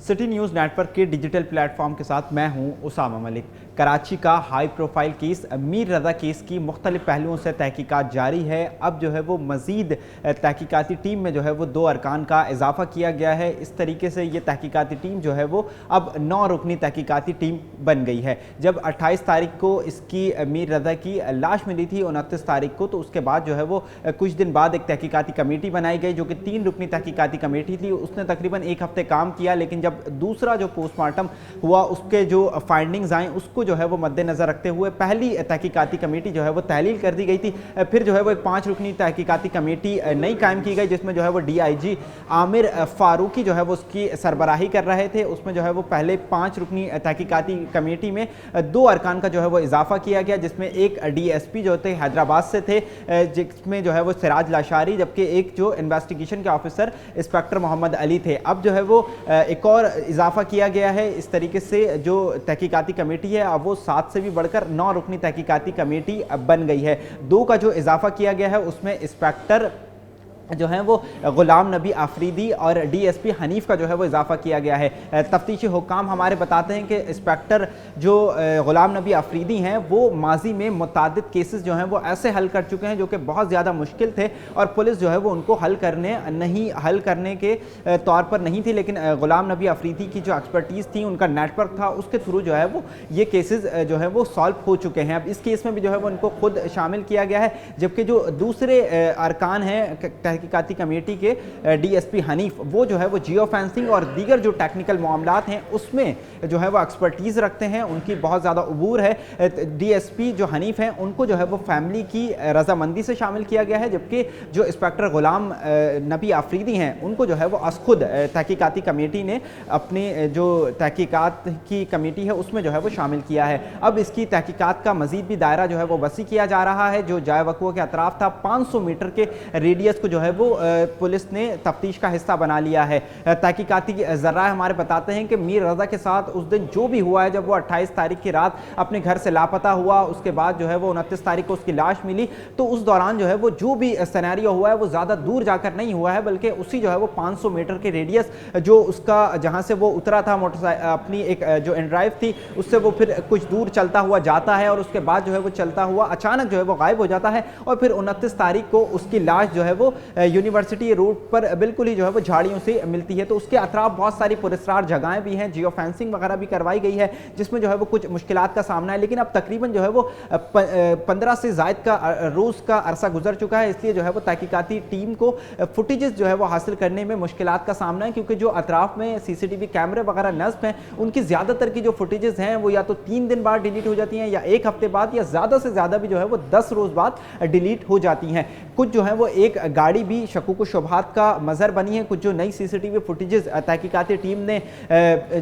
City news network के digital platform के साथ मैं हूं उसामा मलिक। कराची का हाई प्रोफाइल केस मीर रज़ा केस की मुख्तलिफ पहलुओं से तहकीकात जारी है। अब जो है वो मज़ीद तहकीकाती टीम में जो है वो 2 अरकान का इजाफा किया गया है। इस तरीके से ये तहकीकाती टीम जो है वो अब 9 रुकनी तहकीकाती टीम बन गई है। जब 28 तारीख को इसकी मीर रज़ा की लाश मिली थी 29 तारीख को, तो उसके बाद जो है वो कुछ दिन बाद एक तहकीकाती कमेटी बनाई गई जो कि 3 रुकनी तहकीकाती कमेटी थी। उसने तकरीबन 1 हफ्ते काम किया, लेकिन जब दूसरा जो पोस्टमार्टम हुआ उसके जो फाइंडिंग्स आए उसको जो है वो मद्देनज़र रखते हुए पहली तहकीकाती कमेटी जो है वो तहलील कर दी गई थी। फिर जो है वो एक 5 रुकनी तहकीकाती कमेटी नई कायम की गई, जिसमें जो है वो DIG आमिर फारूकी जो है वो उसकी सरबराही कर रहे थे। उसमें जो है वो पहले 5 रुकनी तहकीकाती कमेटी में 2 अरकान का जो है वो इजाफा किया गया, जिसमें एक DSP जो थे हैदराबाद से थे, जिसमें जो है वो सिराज लाशारी, जबकि एक जो इन्वेस्टिगेशन के ऑफिसर इंस्पेक्टर मोहम्मद अली थे। अब जो है वो एक और इजाफा किया गया है। इस तरीके से जो तहकीकाती कमेटी है अब वो 7 से भी बढ़कर 9 रुकनी तहकीकाती कमेटी बन गई है। 2 का जो इजाफा किया गया है उसमें इंस्पेक्टर जो है वो गुलाम नबी आफरीदी और DSP हनीफ का जो है वो इजाफा किया गया है। तफ्तीशी हुक्काम हमारे बताते हैं कि इंस्पेक्टर जो गुलाम नबी आफरीदी हैं वो माजी में मुतादिद केसेस जो हैं वो ऐसे हल कर चुके हैं जो कि बहुत ज़्यादा मुश्किल थे और पुलिस जो है वो उनको हल करने के तौर पर नहीं थी, लेकिन गुलाम नबी आफरीदी की जो एक्सपर्टीज़ थी, उनका नेटवर्क था, उसके थ्रू जो है वो ये केसेस जो है वो सॉल्व हो चुके हैं। अब इस केस में भी जो है वो उनको खुद शामिल किया गया है, जबकि जो दूसरे अरकान हैं तहकीकाती कमेटी के DSP हनीफ, वो जो है वो जियो फेंसिंग और दीगर जो टेक्निकल मामलात हैं उसमें जो है वो एक्सपर्टीज़ रखते हैं, उनकी बहुत ज़्यादा उबूर है। DSP जो हनीफ हैं उनको जो है वो फैमिली की रजामंदी से शामिल किया गया है, जबकि जो इंस्पेक्टर गुलाम नबी आफरीदी हैं उनको जो है वो खुद तहकीकाती कमेटी ने अपनी जो तहकीकात की कमेटी है उसमें जो है वो शामिल किया है। अब इसकी तहकीकात का मज़ीद भी दायरा जो है वो वसी किया जा रहा है। जो जाए वक़्वा के अतराफ़ था 500 मीटर के रेडियस को जो है वो पुलिस ने तफ्तीश का हिस्सा बना लिया है। तहकीकाती ज़राए हमारे बताते हैं कि मीर रज़ा के साथ उस दिन जो भी हुआ है, जब वो 28 तारीख की रात अपने घर से लापता हुआ, उसके बाद जो है वो 29 तारीख को उसकी लाश मिली, तो उस दौरान जो है वो जो भी सिनेरियो हुआ है वो ज़्यादा दूर जाकर नहीं हुआ है, बल्कि उसी जो है वो 500 मीटर के रेडियस जो उसका जहाँ से वो उतरा था अपनी एक जो एंड्राइव थी उससे वो फिर कुछ दूर चलता हुआ जाता है और उसके बाद जो है वो चलता हुआ अचानक जो है वो गायब हो जाता है और फिर 29 तारीख को उसकी लाश जो है वो यूनिवर्सिटी रोड पर बिल्कुल ही जो है वो झाड़ियों से मिलती है। तो उसके अतराफ बहुत सारी पुरस्कार जगहें भी हैं, जियो फेंसिंग वगैरह भी करवाई गई है, जिसमें जो है वो कुछ मुश्किलात का सामना है, लेकिन अब तकरीबन जो है वो 15 से ज़ायद का रोज़ का अरसा गुजर चुका है। इसलिए जो है वो तहकीकाती टीम को फुटेजेस जो है वो हासिल करने में मुश्किलात का सामना है, क्योंकि जो अतराफ में CCTV कैमरे वगैरह नस्ब हैं उनकी ज़्यादातर की जो फुटेजेस हैं वो या तो 3 दिन बाद डिलीट हो जाती हैं या 1 हफ्ते बाद या ज़्यादा से ज़्यादा भी जो है वो 10 रोज़ बाद डिलीट हो जाती हैं। कुछ जो है वो एक गाड़ी भी शकूक शुबहात का मज़हर बनी है। कुछ जो नई CCTV फुटेजेस तहकीकाती टीम ने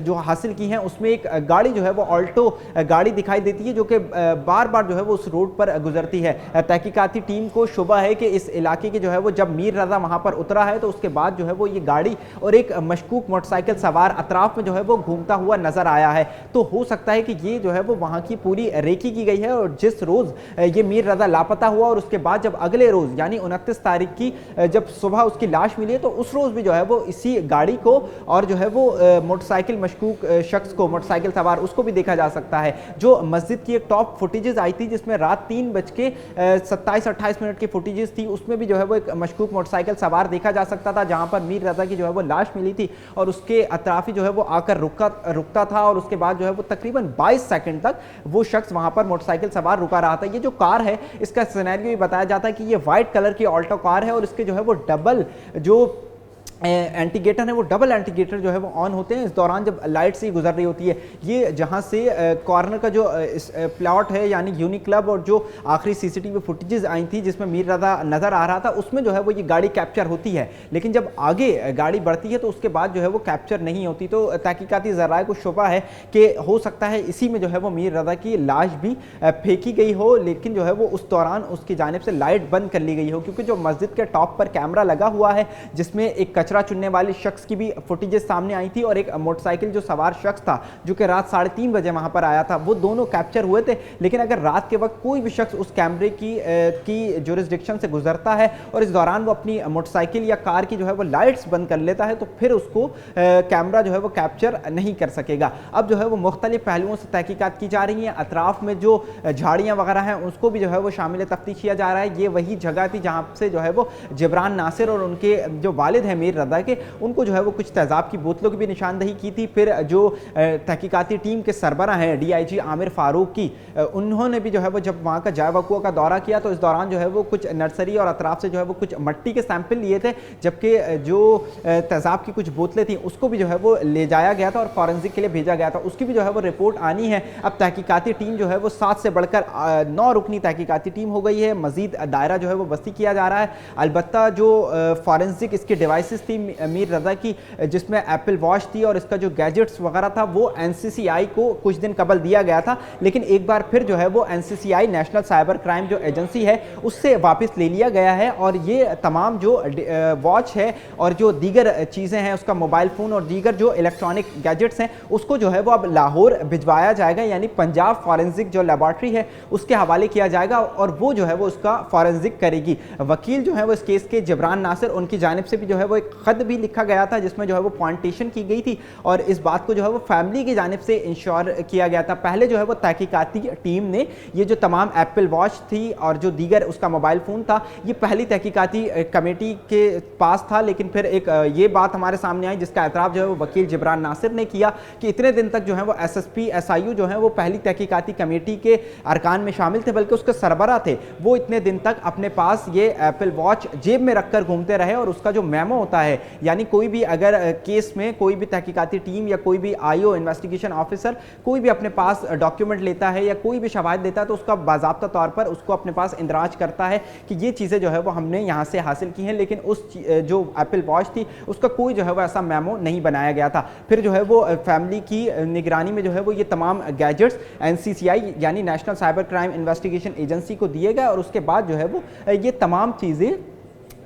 जो हासिल की हैं उसमें एक गाड़ी जो है वो ऑल्टो गाड़ी दिखाई देती है जो कि बार बार जो है वो उस रोड पर गुजरती है। तहकीकाती टीम को शुबा है कि इस इलाके के जो है वो जब मीर रज़ा वहाँ पर उतरा है तो उसके बाद जो है वो ये गाड़ी और एक मशकूक मोटरसाइकिल सवार अतराफ में जो है वो घूमता हुआ नज़र आया है। तो हो सकता है कि ये जो है वो वहाँ की पूरी रेकी की गई है और जिस रोज़ ये मीर रज़ा लापता हुआ और उसके बाद जब अगले रोज़ यानी 29 तारीख की जब सुबह उसकी लाश मिली है तो उस रोज़ भी जो है वो इसी गाड़ी को और जो है वो मोटरसाइकिल मशकूक शख्स को मोटरसाइकिल सवार उसको भी देखा जा सकता है। जो मस्जिद की एक टॉप फुटेजेस आई थी जिसमें रात 3:27-28 की फुटेजेस थी, उसमें भी जो है वो एक मशकूक मोटरसाइकिल सवार देखा जा सकता था, जहाँ पर मीर रज़ा की जो है वो लाश मिली थी और उसके अतराफी जो है वो आकर रुकता था और उसके बाद जो है वो तकरीबन 22 सेकंड तक वो शख्स वहाँ पर मोटरसाइकिल सवार रुका रहा था। ये जो कार है इसका सिनेरियो ये बताया जाता है कि ये वाइट कलर की ऑल्टो कार है और इसके जो है वो डबल जो एंटीगेटर है वो डबल एंटीगेटर जो है वो ऑन होते हैं इस दौरान जब लाइट से गुजर रही होती है। ये जहाँ से कॉर्नर का जो प्लॉट है यानी यूनिक्लब और जो आखिरी CCTV फुटेजेस आई थी जिसमें मीर रज़ा नज़र आ रहा था उसमें जो है वो ये गाड़ी कैप्चर होती है, लेकिन जब आगे गाड़ी बढ़ती है तो उसके बाद जो है वो कैप्चर नहीं होती। तो तहकीकाती ज़राए को शुबा है कि हो सकता है इसी में जो है वो मीर रज़ा की लाश भी फेंकी गई हो, लेकिन जो है वो उस दौरान उसकी जानिब से लाइट बंद कर ली गई हो, क्योंकि जो मस्जिद के टॉप पर कैमरा लगा हुआ है जिसमें एक कचरा चुनने वाले शख्स की भी फुटेजेस सामने आई थी, और एक मोटरसाइकिल जो सवार शख्स था जो कि रात 3:30 बजे वहां पर आया था, वो दोनों कैप्चर हुए थे। लेकिन अगर रात के वक्त कोई भी शख्स उस कैमरे की जुरिस्डिक्शन से गुजरता है और इस दौरान वो अपनी मोटरसाइकिल या कार की जो है वो लाइट्स बंद कर लेता है, तो फिर उसको कैमरा जो है वो कैप्चर नहीं कर सकेगा। अब जो है वो मुख्तलिफ पहलुओं से तहकीकात की जा रही हैं। अतराफ में जो झाड़ियाँ वगैरह हैं उसको भी जो है वो शामिल तफ्तीश किया जा रहा है। ये वही जगह थी जहाँ से जो है वो जिब्रान नासिर और उनके जो वालिद हैं मीर रज़ा के, उनको जो है वो कुछ तेज़ाब की बोतलों की भी निशानदही की थी। फिर जो तहकीकाती टीम के सरबरा हैं DIG आमिर फारूक की, उन्होंने भी जो है वो जब वहाँ का जाय वक़ूअ का दौरा किया तो इस दौरान जो है वो कुछ नर्सरी और अतराफ से जो है वो कुछ मट्टी के सैंपल लिए थे, जबकि जो तेज़ाब की कुछ बोतलें थी उसको भी जो है वो ले जाया गया था और फॉरेंसिक के लिए भेजा गया था। उसकी भी जो है वो रिपोर्ट आनी है। अब तहकीकाती टीम जो है वो 7 से बढ़कर 9 रुकनी तहकीकाती टीम हो गई है। मजीद दायरा जो है वो बस्ती किया जा रहा है। अलबत्ता जो फॉरेंसिक इसकी डिवाइसेस थी मीर रज़ा की, जिसमें एप्पल वॉच थी और इसका जो गैजेट्स वगैरह था, वो NCCI को कुछ दिन कबल दिया गया था, लेकिन एक बार फिर जो है वो NCCI नेशनल साइबर क्राइम जो एजेंसी है उससे वापस ले लिया गया है। और ये तमाम जो वॉच है और जो दीगर चीज़ें हैं, उसका मोबाइल फ़ोन और दीगर जो इलेक्ट्रॉनिक गैजेट्स हैं, उसको जो है वो अब लाहौर भिजवाया जाएगा, यानी पंजाब फॉरेंसिक जो लेबॉर्ट्री है उसके हवाले किया जाएगा और वो जो है वो उसका फॉरेंसिक करेगी। वकील जो है वो इस केस के जिब्रान नासिर, उनकी जानिब से भी जो है वो एक ख़त भी लिखा गया था जिसमें जो है वो पॉइंटेशन की गई थी और इस बात को जो है वो फैमिली की जानिब से इंश्योर किया गया था। पहले जो है वो तहकीकाती टीम ने ये जो तमाम एप्पल वॉच थी और जो दीगर उसका मोबाइल फ़ोन था, ये पहली तहकीकाती कमेटी के पास था, लेकिन फिर एक ये बात हमारे सामने आई जिसका एतराफ़ जो है वो वकील जिब्रान नासिर ने किया कि इतने दिन तक जो है वो SSP SIU जो है वो पहली तहकीकाती कमेटी के अरकान में शामिल थे, बल्कि उसके सरबरा थे, वो इतने दिन तक अपने पास ये एप्पल वॉच जेब में रखकर घूमते रहे और उसका जो मेमो होता है, यानी कोई भी अगर केस में कोई भी तहकीकाती टीम या कोई भी IO इन्वेस्टिगेशन ऑफिसर कोई भी अपने पास डॉक्यूमेंट लेता है या कोई भी शवाहिद देता है तो उसका बाज़ाब्ता तौर पर उसको अपने पास इंदराज करता है कि ये चीज़ें जो है वो हमने यहाँ से हासिल की हैं, लेकिन उस जो एप्पल वॉच थी उसका कोई जो है वो ऐसा मेमो नहीं बनाया गया था। फिर जो है वो फैमिली की निगरानी में जो है वो ये तमाम गैजेट्स NCCI यानी national cyber crime investigation agency को दिए गए और उसके बाद जो है वो ये तमाम चीज़ें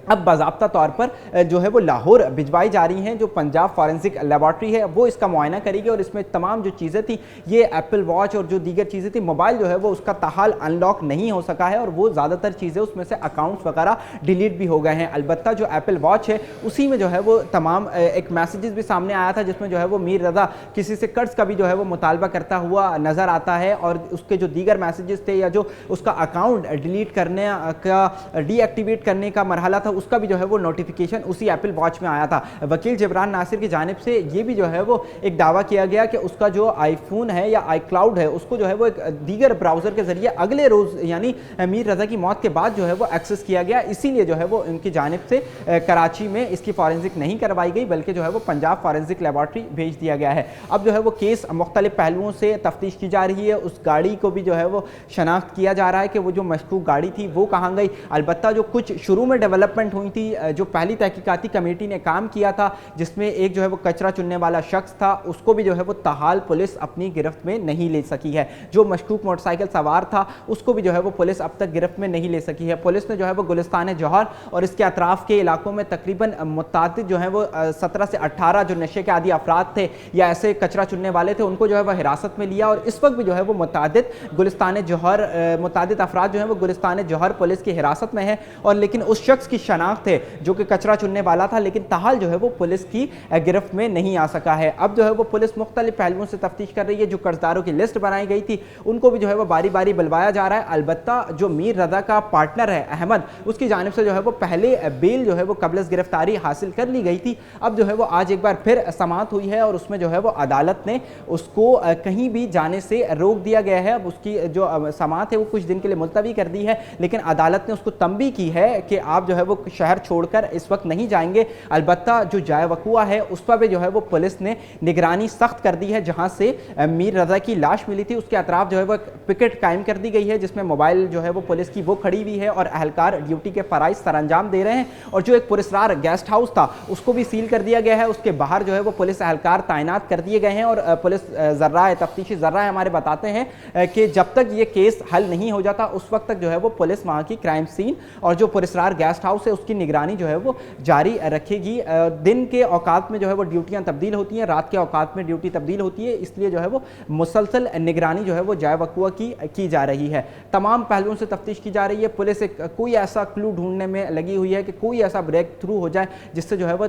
अब बाज़ाब्ता तौर पर जो है वो लाहौर भिजवाई जा रही हैं। जो पंजाब फॉरेंसिक लेबॉर्ट्री है वो इसका मुआयना करेगी और इसमें तमाम जो चीज़ें थी, ये एप्पल वॉच और जो दीगर चीज़ें थी, मोबाइल जो है वो उसका ताहाल अनलॉक नहीं हो सका है और वो ज़्यादातर चीज़ें उसमें से अकाउंट्स वगैरह डिलीट भी हो गए हैं। अलबत्ता जो एप्पल वॉच है उसी में जो है वो तमाम एक मैसेजेस भी सामने आया था जिसमें जो है वो मीर रज़ा किसी से कर्ज का भी जो है वो मुतालबा करता हुआ नज़र आता है और उसके जो दीगर मैसेजेस थे या जो उसका अकाउंट डिलीट करने का डीएक्टिवेट करने का मरहला था, उसका भी जो है वो नोटिफिकेशन उसी एप्पल वॉच में आया था। वकील जिब्रान नासिर की जानिब से ये भी जो है वो एक दावा किया गया कि उसका जो आईफोन है या iCloud है उसको जो है वो एक दीगर ब्राउज़र के ज़रिए अगले रोज़ यानी मीर रज़ा की मौत के बाद जो है वो एक्सेस किया गया, इसीलिए जो है वो उनकी जानिब से कराची में इसकी फॉरेंसिक नहीं करवाई गई बल्कि जो है वो पंजाब फॉरेंसिक लेबॉर्ट्री भेज दिया गया है। अब जो है वो केस मुख्तलिफ पहलुओं से तफ्तीश की जा रही है। उस गाड़ी को भी जो है वो शनाख्त किया जा रहा है कि वो जो मशकूक गाड़ी थी वो कहाँ गई। अलबत्ता जो कुछ शुरू में डेवलपमेंट हुई थी, जो पहली तहकीकाती कमेटी ने काम किया था जिसमें एक जो है वो कचरा चुनने वाला शख्स था, उसको भी जो है वो ताहाल पुलिस अपनी गिरफ्त में नहीं ले सकी है। जो मशकूक मोटरसाइकिल सवार था उसको भी जो है वो पुलिस अब तक गिरफ्त में नहीं ले सकी है। पुलिस ने जो है वो गुलिस्तान जौहर और इसके अतराफ़ के इलाकों में तकरीबन मुतादिद जो है वो 17 से 18 जो नशे के आदि अफराद थे या ऐसे कचरा चुनने वाले थे उनको जो है वो हिरासत में लिया और इस वक्त भी जो है वो मुतादिद गुलिस्तान जौहर मुतादिद अफराद जो है वो गुलिस्तान जौहर पुलिस की हिरासत में है। और लेकिन उस शख्स की शनाख्त है जो कि कचरा चुनने वाला था, लेकिन ताहाल जो है वो पुलिस की गिरफ्त में नहीं आ सका है। अब जो है वो पुलिस मुख्तलिफ पहलुओं से तफ्तीश कर रही है। जो कर्जदारों की लिस्ट बनाई गई थी उनको भी जो है वो बारी बारी बुलवाया जा रहा है। अलबत्ता जो मीर रज़ा का पार्टनर है अहमद, उसकी जानिब से जो है वो पहले बेल जो है वो कबल गिरफ्तारी हासिल कर ली गई थी। अब जो है वो आज एक बार फिर समाअत हुई है और उसमें जो है वो अदालत ने उसको कहीं भी जाने से रोक दिया गया है। अब उसकी जो समाअत है वो कुछ दिन के लिए मुलतवी कर दी है, लेकिन अदालत ने उसको तंबी की है कि आप जो है वो शहर छोड़कर इस वक्त नहीं जाएंगे। अलबत्ता जो जाय वक़ूआ है उस पर भी जो है वो पुलिस ने निगरानी सख्त कर दी है। जहां से मीर रज़ा की लाश मिली थी उसके अतराफ जो है वो पिकेट कायम कर दी गई है जिसमें मोबाइल जो है वो पुलिस की वो खड़ी हुई है और अहलकार ड्यूटी के फ़राइज़ सरअंजाम दे रहे हैं। और जो एक पुरस्कार गेस्ट हाउस था उसको भी सील कर दिया गया है। उसके बाहर जो है वो पुलिस अहलकार तैनात कर दिए गए हैं और पुलिस ज़र्राए तफ्तीशी ज़र्राए हमारे बताते हैं कि जब तक ये केस हल नहीं हो जाता उस वक्त तक जो है वो पुलिस वहाँ की क्राइम सीन और जो पुरस्कार गेस्ट हाउस है से उसकी निगरानी जो है वो जारी रखेगी। दिन के औकात में जो है वो ड्यूटियां तब्दील होती हैं, रात के औकात में ड्यूटी तब्दील होती है, इसलिए जो है वो मुसलसल निगरानी जो है वो जाए वक़्वा की जा रही है। तमाम पहलुओं से तफ्तीश की जा रही है। पुलिस कोई ऐसा क्लू ढूंढने में लगी हुई है कि कोई ऐसा ब्रेक थ्रू हो जाए जिससे जो है वो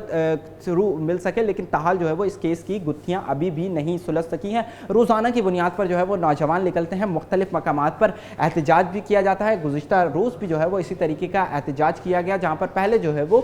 थ्रू मिल सके, लेकिन ताहाल जो है वो इस केस की गुत्थियां अभी भी नहीं सुलझ सकी हैं। रोज़ाना की बुनियाद पर जो है वो नौजवान निकलते हैं, मुख्तलिफ मकामात पर एहतजाज भी किया जाता है। गुज़िश्ता रोज़ भी जो है वो इसी तरीके का एहतजाज किया गया, जहाँ पर पहले जो है वो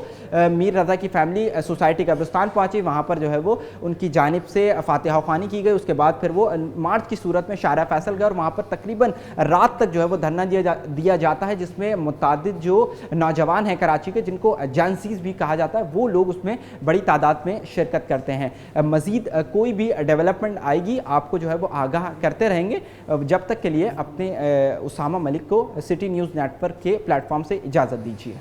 मीर रज़ा की फैमिली सोसाइटी कब्रिस्तान पहुँची, वहाँ पर जो है वो उनकी जानिब से फातिहा ख्वानी की गई। उसके बाद फिर वो मार्च की सूरत में शारा फैसल गए और वहाँ पर तकरीबन रात तक जो है वो धरना दिया जाता है, जिसमें मुतादिद जो नौजवान हैं कराची के, जिनको एजेंसीज भी कहा जाता है, वो लोग उसमें बड़ी तादाद में शिरकत करते हैं। मज़ीद कोई भी डेवलपमेंट आएगी आपको जो है वो आगाह करते रहेंगे। जब तक के लिए अपने उसामा मलिक को सिटी न्यूज़ नेटवर्क के प्लेटफॉर्म से इजाज़त दीजिए।